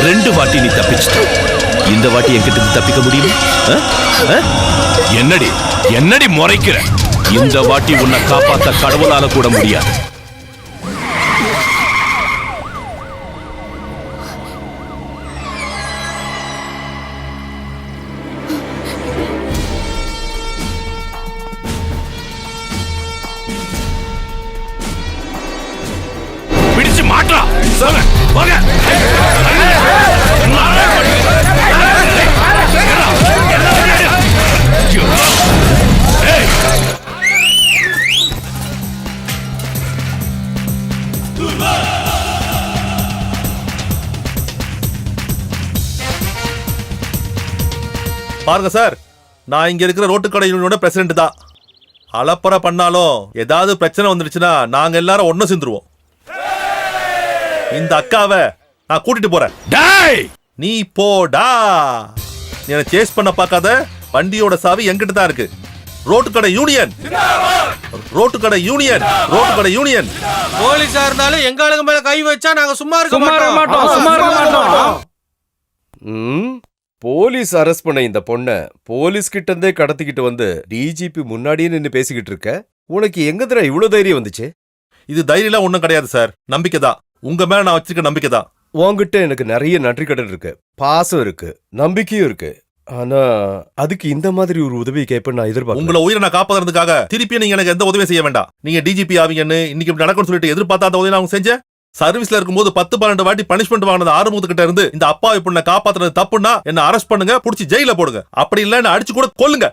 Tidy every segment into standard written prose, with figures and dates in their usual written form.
ரெண்டு வாட்டி நீ தப்பிச்சிட்ட. இந்த வாட்டி என்கிட்ட தப்பிக்க முடியுமா? என்னடி முறைக்கிற? இந்த வாட்டி உன்னை காப்பாத்த கடவுளால கூட முடியாது. பிடிச்சு மாட்டா போங்க. பாருங்க சார், நான் இங்க இருக்கிற ரோட்டு கடை யூனியனோட பிரசிடென்ட் தான். அலப்பறை பண்ணாலும் ஏதாவது பிரச்சனை வந்துடுச்சுன்னா நாங்க எல்லாரும் ஒன்னும் சேர்ந்துருவோம். இந்த அக்காவை நான் கூட்டிட்டு போறேன். நீ போடா. நீ என்ன சேஸ் பண்ண பார்க்காத. வண்டியோட சாவி என்கிட்ட தான் இருக்கு. ரோட்டு கடை யூனியன், ரோட்டு கடை யூனியன், ரோட்டு கடை யூனியன். போலீஸா இருந்தாலும் எங்க ஆளுங்க மேல கை வச்சா நாங்க சும்மா இருக்க மாட்டோம். போலீஸ் அரெஸ்ட் பண்ண இந்த பொண்ண போலீஸ் கிட்ட இருந்தே கடத்திக்கிட்டு வந்து டிஜிபி முன்னாடியே நின்னு பேசிக்கிட்டு இருக்க. உனக்கு எங்கதுரா இவ்வளவு தைரியம் வந்துச்சு? இது தைரியம்லாம் ஒண்ணும் கிடையாது சார், நம்பிக்கை தான். உங்க மேல நான் வச்சிருக்க நம்பிக்கை தான். உன்கிட்ட எனக்கு நிறைய நன்றி கடன் இருக்கு, பாசம் இருக்கு, நம்பிக்கையும் இருக்கு. ஆனா அதுக்கு இந்த மாதிரி ஒரு உதவி கேட்பேன் நான் எதிர்பார்க்க. உங்களை உயிரை நான் காப்பாத்துறதுக்காக திருப்பி நீங்க எனக்கு எந்த உதவியும் செய்ய வேண்டாம். நீங்க டிஜிபி ஆவீங்கன்னு இன்னைக்கு இப்படி நடக்கும்னு சொல்லிட்டு எதிர்பார்த்தாத உதவி நான் செஞ்சேன். சர்வீஸ்ல இருக்கும்போது 10-12 வாட்டி பனிஷ்மெண்ட் வாங்கினது ஆறுமுகத்துக்கிட்ட இருந்து இந்த அப்பாவி பொண்ணை காப்பாத்துறது தப்புன்னா என்ன அரெஸ்ட் பண்ணுங்க, புடிச்சு ஜெயில போடுங்க. அப்படி இல்ல என்ன அடிச்சு கூட கொல்லுங்க.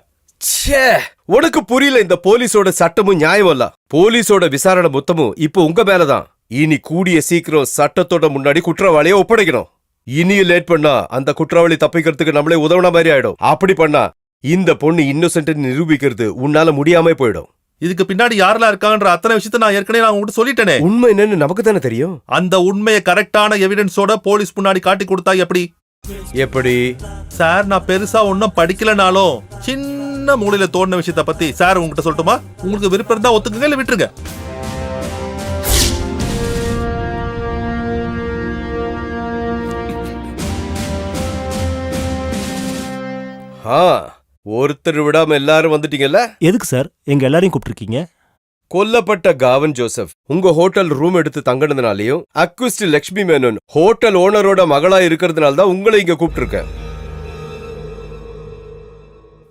உனக்கு புரியல இந்த போலீஸோட சட்டமும் நியாயம் இல்ல. போலீஸோட விசாரணை மொத்தமும் இப்போ உங்க மேலதான். இனி கூடிய சீக்கிரம் சட்டத்தோட முன்னாடி குற்றவாளியை ஒப்படைக்கணும். இனியும் லேட் பண்ணா அந்த குற்றவாளி தப்பிக்கிறதுக்கு நம்மளே உதவுன மாதிரி ஆயிடும். அப்படி பண்ணா இந்த பொண்ணு இன்னோசென்ட் நிரூபிக்கிறது உன்னால முடியாம போயிடும். இதுக்கு பின்னாடி யாரெல்லாம் இருக்காங்கன்ற அத்தனை விஷயத்தை நான் ஏற்கனவே நான் உங்ககிட்ட சொல்லிட்டேனே. உண்மை என்னன்னு நமக்கு தானே தெரியும். அந்த உண்மையை கரெக்டான எவிடன்ஸோட போலீஸ் முன்னாடி காட்டி கொடுத்தா எப்படி? எப்படி சார், நான் பெருசா ஒன்னும் படிக்கலனாலும் சின்ன மூலையில தோணுன விஷயத்த பத்தி சார் உங்ககிட்ட சொல்லட்டுமா? உங்களுக்கு விருப்பம் இருந்தா ஒத்துக்குங்க, இல்ல விட்டுருங்க. ஒருத்தர் விடாம எல்லாரும் வந்துட்டீங்கல்ல? எதுக்கு சார் எங்க எல்லாரையும் கூப்பிட்டுருக்கீங்க? கொல்லப்பட்ட காவன் ஜோசப் உங்க ஹோட்டல் ரூம் எடுத்து தங்கினதுனாலையும் அக்யூஸ்ட் லட்சுமி மேனன் ஹோட்டல் ஓனரோட மகளா இருக்கிறதுனால தான் உங்களை இங்க கூப்பிட்டுருக்கேன்.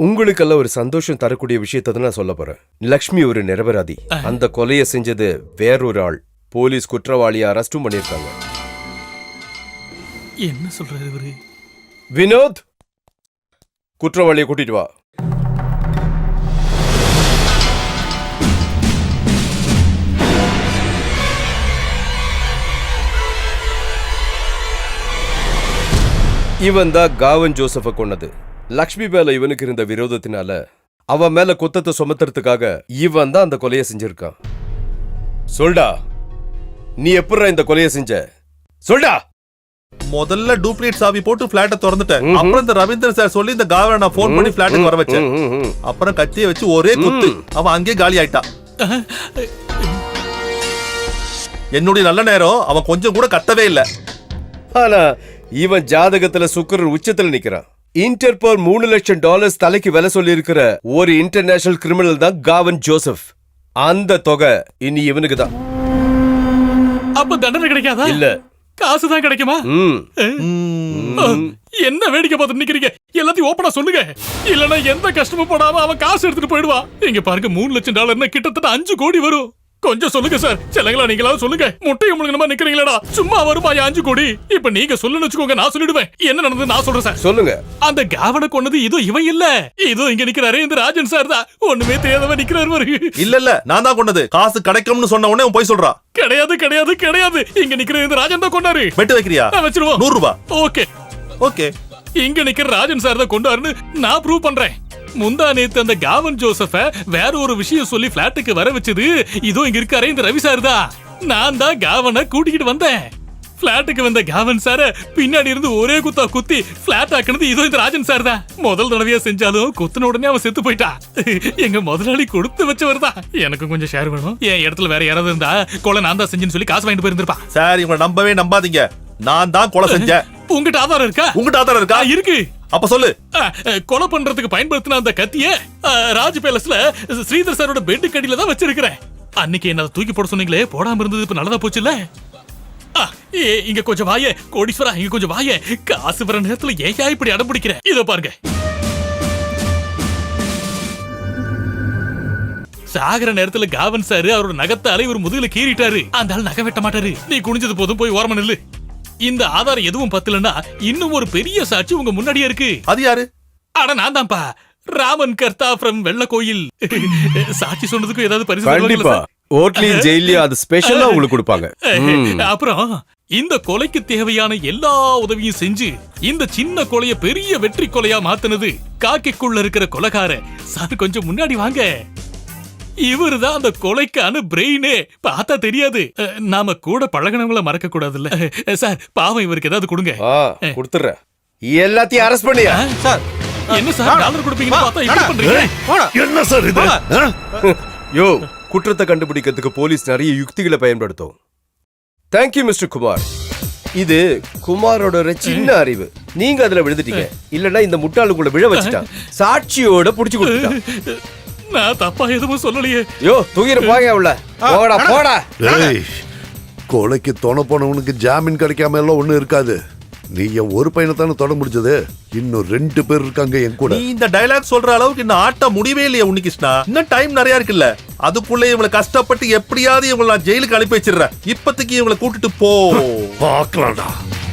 உங்களுக்கெல்லாம் ஒரு சந்தோஷம் தரக்கூடிய விஷயத்தை நான் சொல்ல போறேன். லட்சுமி ஒரு நிரபராதி. அந்த கொலையை செஞ்சது வேறொரு ஆள். போலீஸ் குற்றவாளியை அரெஸ்டும் பண்ணிருக்காங்க. என்ன சொல்றாரு இவரு? வினோத், குற்றவாளியை கூட்டிட்டு வா. இவன் தான் காவன் ஜோசப்ப கொன்னது. லக்ஷ்மி மேல இவனுக்கு இருந்த விரோதத்தினால அவன் மேல குத்தத்தை சுமத்துறதுக்காக இவன் தான் அந்த கொலையை செஞ்சிருக்கான். சொல்டா, நீ எப்படா இந்த கொலையை செஞ்ச? சொல்டா. முதல்ல டூப்ளிகேட் சாவி போட்டு பிளாட்டை திறந்துட்டேன். அப்புறம் இந்த ரவீந்திரன் சார் சொல்லி இந்த காவலை நான் போன் பண்ணி பிளாட்டுக்கு வர வச்சேன். அப்புறம் கத்தியை வச்சு ஒரே குத்து அவன் அங்கேயே காலி ஆயிட்டான். என்னுடைய நல்ல நேரம் அவன் கொஞ்சம் கூட கத்தவே இல்லை. ஆனா இவன் ஜாதகத்துல சுக்கிரன் உச்சத்துல நிக்கிறான். இன்டர்போல் $3 லட்சம் தலைக்கு விலை சொல்லி இருக்கிற ஒரு இன்டர்நேஷனல் கிரிமினல் தான் காவன் ஜோசப். அந்த தொகை இனி இவனுக்கு தான். அப்ப தண்டனை கிடைக்காதா? இல்ல, காசுதான் கிடைக்குமா? என்ன வேடிக்கை பார்த்து நிக்கிறீங்க? எல்லாத்தையும் ஓப்பனா சொல்லுங்க. இல்லனா எந்த கஷ்டமும் படாம அவன் காசு எடுத்துட்டு போயிடுவான். இங்க பாருங்க, $3 லட்சம் கிட்டத்தட்ட 5 கோடி வரும். கொஞ்சம் சொல்லுங்க சார். செல்லங்களா, நீங்களாவது சொல்லுங்க. முட்டையை முழுங்கணுமா நிக்கிறீங்களா? சும்மா வருமா 5 கோடி? இப்ப நீங்க சொல்லுன்னு வச்சுக்கோங்க, நான் சொல்லிடுவேன். என்ன நடந்தது நான் சொல்றேன் சார். சொல்லுங்க. அந்த காவனை கொன்னது இதோ இவன் இல்ல. இதோ இங்க நிக்கிறாரே இந்த ராஜன் சார் தான். ஒண்ணுமே தெரியாதவன் நிக்கிறாரு. இல்ல நான் தான் கொன்னது. காசு கிடைக்கும்னு சொன்ன உடனே போய் சொல்றா. கிடையாது கிடையாது கிடையாது. இங்க நிக்கிற இந்த ராஜன் தான் கொண்டாரு. பெட்டு வைக்கிறியா? வச்சிருவோம். 100 ரூபாய். Okay okay. இங்க நிக்கிற ராஜன் சார் தான் கொண்டாருன்னு நான் ப்ரூவ் பண்றேன். முந்தா நேத்து அந்த காவன் ஜோசப்ப வேற ஒரு விஷயம் சொல்லி பிளாட்டுக்கு வர வச்சது இதோ இங்க இருக்காரே இந்த ரவி சார் தான். நான் தான் காவனை கூட்டிக்கிட்டு வந்தேன். பிளாட்டுக்கு வந்த காவன் சார பின்னாடி இருந்து ஒரே குத்தா குத்தி பிளாட் ஆக்குனது இதோ இந்த ராஜன் சார் தான். முதல் தடவையா செஞ்சாலும் குத்துன உடனே அவன் செத்து போயிட்டான். எங்க முதலாளி கொடுத்து வச்சவர் தான். எனக்கு கொஞ்சம் ஷேர் வேணும். என் இடத்துல வேற யாராவது இருந்தா கொலை நான் தான் செஞ்சேன்னு சொல்லி காசு வாங்கிட்டு போயிருந்திருப்பான். சார் இவங்க நம்பவே நம்பாதீங்க. நான் தான் கொலை செஞ்சேன். உங்ககிட்ட ஆதாரம் இருக்கா? உங்ககிட்ட ஆதாரம் இருக்கா? இருக்கு. அப்ப சொல்லு. கொலை பண்றதுக்கு பயன்படுத்தின அந்த கத்திய ராஜ் பேலஸ்ல ஸ்ரீதர் சாரோட பெட் கடியில தான் வச்சிருக்கிறேன். அன்னைக்கு என்ன தூக்கி போட சொன்னீங்களே, போடாம இருந்தது இப்ப நல்லதா போச்சு இல்ல? இங்க கொஞ்சம் வாயே கோடீஸ்வரா, இங்க கொஞ்சம் வாயே. காசு வர நேரத்துல ஏயா இப்படி அடம் பிடிக்கிறேன்? இதோ பாருங்க. சாகர நேரத்துல காவன் சார் அவரோட நகத்தால ஒரு முதுகுல கீறிட்டாரு. அந்த ஆள் நகை வெட்ட மாட்டாரு. நீ குனிஞ்சது போதும், போய் ஓரமா நில்லு. இந்த ஆதாரம் எதுவும் பத்தலன்னா இன்னும் ஒரு பெரிய சாட்சி உங்க முன்னாடியே இருக்கு. அது யாரு? அட நான் தான்ப்பா, ராமன் கர்த்தா ஃப்ரம் வெள்ள கோயில். சாட்சி சொன்னதுக்கு ஏதாவது பரிசு கண்டிப்பா ஓட்லியும் ஜெயிலையும் அது ஸ்பெஷலா உங்களுக்கு கொடுப்பாங்க. அப்புறம் இந்த கொலைக்கு தேவையான எல்லா உதவியும் செஞ்சு இந்த சின்ன கொலைய பெரிய வெற்றி கொலையா மாத்துனது காக்கிக்குள்ள இருக்கிற கொலைகார சார். கொஞ்சம் முன்னாடி வாங்க. இவருதான் அந்த கொலைக்கான பிரெயினே. பார்த்தா தெரியாது. நாம கூட பழகினவங்கள மறக்க கூடாதுல்ல சார். பாவம், இவருக்கு ஏதாவது கொடுங்க. கொடுத்துறேன். எல்லாத்தையும் அரெஸ்ட் பண்ணியா சார்? என்ன சார் டாலர் கொடுப்பீங்கன்னு பார்த்தா இப்படி பண்றீங்க? என்ன சார் இது? யோ, குற்றத்தை கண்டுபிடிக்கிறதுக்கு போலீஸ் நிறைய யுக்திகளை பயன்படுத்தும். Thank you mister Kumar. இது குமாரோட ஒரு சின்ன அறிவு. நீங்க அதுல விழுந்துட்டீங்க. இல்லன்னா இந்த முட்டாளுக்குள்ள விழ வச்சுட்டான். சாட்சியோட புடிச்சு கொடுத்துட்டான். நான் தப்பா எதுவும் சொல்லலையே. யோ, தூக்கிட்டு போங்க உள்ள. போடா போடா. டேய், கொலைக்கு தொண போனவனுக்கு ஜாமீன் கிடைக்காம எல்லாம் ஒண்ணும் இருக்காது. நீ என் ஒரு பையனை தானே தொட முடிச்சது. இன்னும் 2 பேர் இருக்காங்க என் கூட. நீ இந்த டயலாக் சொல்ற அளவுக்கு இன்னும் ஆட்ட முடியவே இல்லையா உன்னிகிருஷ்ணா? இன்னும் டைம் நிறைய இருக்குல்ல. அதுக்குள்ள இவங்களை கஷ்டப்பட்டு எப்படியாவது இவங்களை நான் ஜெயிலுக்கு அனுப்பி வச்சிடுறேன். இப்போதைக்கு இவங்களை கூட்டிட்டு போ. பார்க்கலாம்டா.